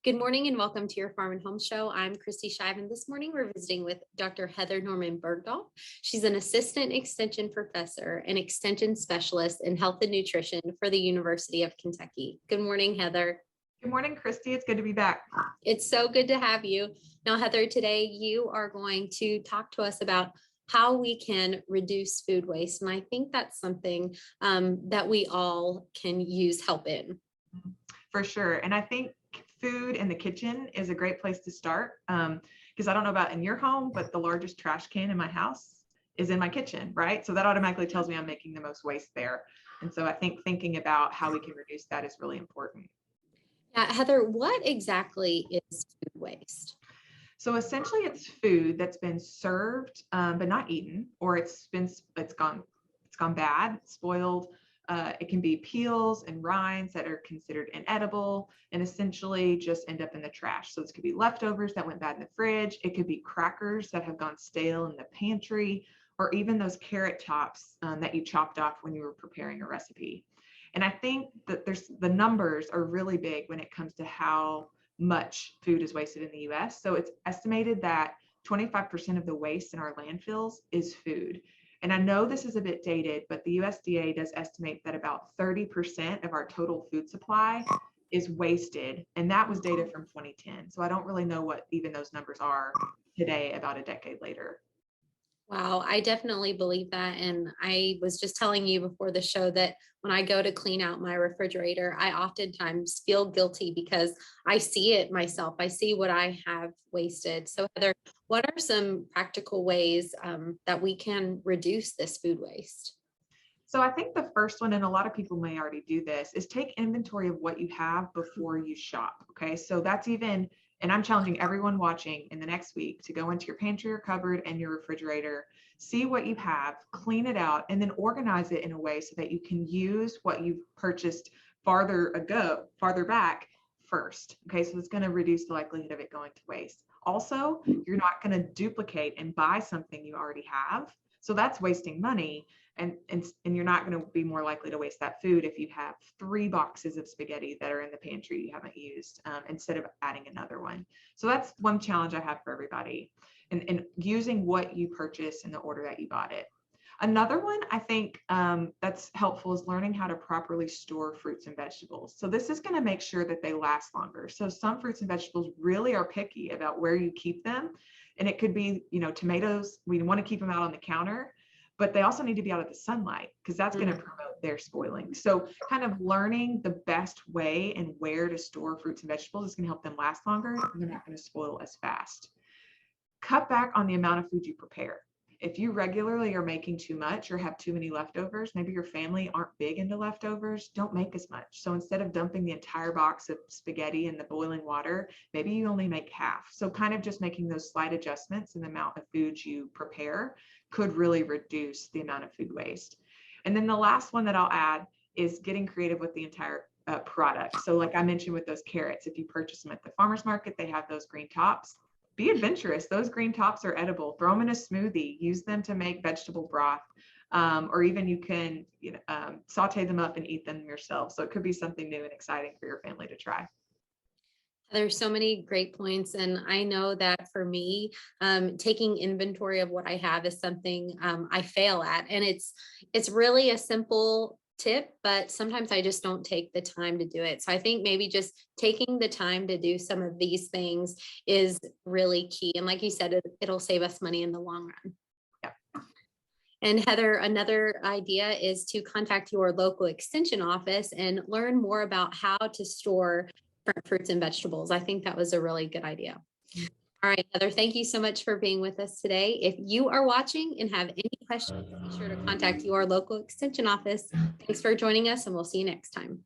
Good morning and welcome to your Farm and Home Show. I'm Kristi Shive, and this morning we're visiting with Dr. Heather Norman-Burgdolf. She's an assistant extension professor and extension specialist in health and nutrition for the University of Kentucky. Good morning, Heather. Good morning, Kristi. It's good to be back. It's so good to have you. Now, Heather, today you are going to talk to us about how we can reduce food waste. And I think that's something that we all can use help in. For sure. And I think food in the kitchen is a great place to start because I don't know about in your home, but the largest trash can in my house is in my kitchen, right? So that automatically tells me I'm making the most waste there. And so I think thinking about how we can reduce that is really important. Yeah, Heather, what exactly is food waste? So essentially it's food that's been served but not eaten, or it's gone bad, spoiled. It can be peels and rinds that are considered inedible and essentially just end up in the trash. So this could be leftovers that went bad in the fridge. It could be crackers that have gone stale in the pantry, or even those carrot tops that you chopped off when you were preparing a recipe. And I think that the numbers are really big when it comes to how much food is wasted in the US. So it's estimated that 25% of the waste in our landfills is food. And I know this is a bit dated, but the USDA does estimate that about 30% of our total food supply is wasted. And that was data from 2010. So I don't really know what even those numbers are today, about a decade later. Wow, I definitely believe that. And I was just telling you before the show that when I go to clean out my refrigerator, I oftentimes feel guilty because I see it myself. I see what I have wasted. So Heather, what are some practical ways that we can reduce this food waste? So I think the first one, and a lot of people may already do this, is take inventory of what you have before you shop. Okay, so that's even, and I'm challenging everyone watching in the next week to go into your pantry or cupboard and your refrigerator, see what you have, clean it out, and then organize it in a way so that you can use what you've purchased farther back first. Okay, so it's going to reduce the likelihood of it going to waste. Also, you're not going to duplicate and buy something you already have. So that's wasting money. And you're not going to be more likely to waste that food if you have 3 boxes of spaghetti that are in the pantry you haven't used instead of adding another one. So that's one challenge I have for everybody, and using what you purchase in the order that you bought it. Another one I think that's helpful is learning how to properly store fruits and vegetables. So this is going to make sure that they last longer. So some fruits and vegetables really are picky about where you keep them. And it could be, tomatoes, we want to keep them out on the counter, but they also need to be out of the sunlight because that's going to promote their spoiling. So kind of learning the best way and where to store fruits and vegetables is going to help them last longer, and they're not going to spoil as fast. Cut back on the amount of food you prepare. If you regularly are making too much or have too many leftovers, maybe your family aren't big into leftovers, don't make as much. So instead of dumping the entire box of spaghetti in the boiling water, maybe you only make half. So kind of just making those slight adjustments in the amount of food you prepare could really reduce the amount of food waste. And then the last one that I'll add is getting creative with the entire product. So like I mentioned with those carrots, if you purchase them at the farmer's market, they have those green tops. Be adventurous. Those green tops are edible. Throw them in a smoothie. Use them to make vegetable broth, or even you can saute them up and eat them yourself. So it could be something new and exciting for your family to try. There's so many great points. And I know that for me, taking inventory of what I have is something I fail at. And it's really a simple tip, but sometimes I just don't take the time to do it. So I think maybe just taking the time to do some of these things is really key. And like you said, it'll save us money in the long run. Yeah. And Heather, another idea is to contact your local extension office and learn more about how to store fruits and vegetables. I think that was a really good idea. All right, Heather, thank you so much for being with us today. If you are watching and have any questions, be sure to contact your local extension office. Thanks for joining us, and we'll see you next time.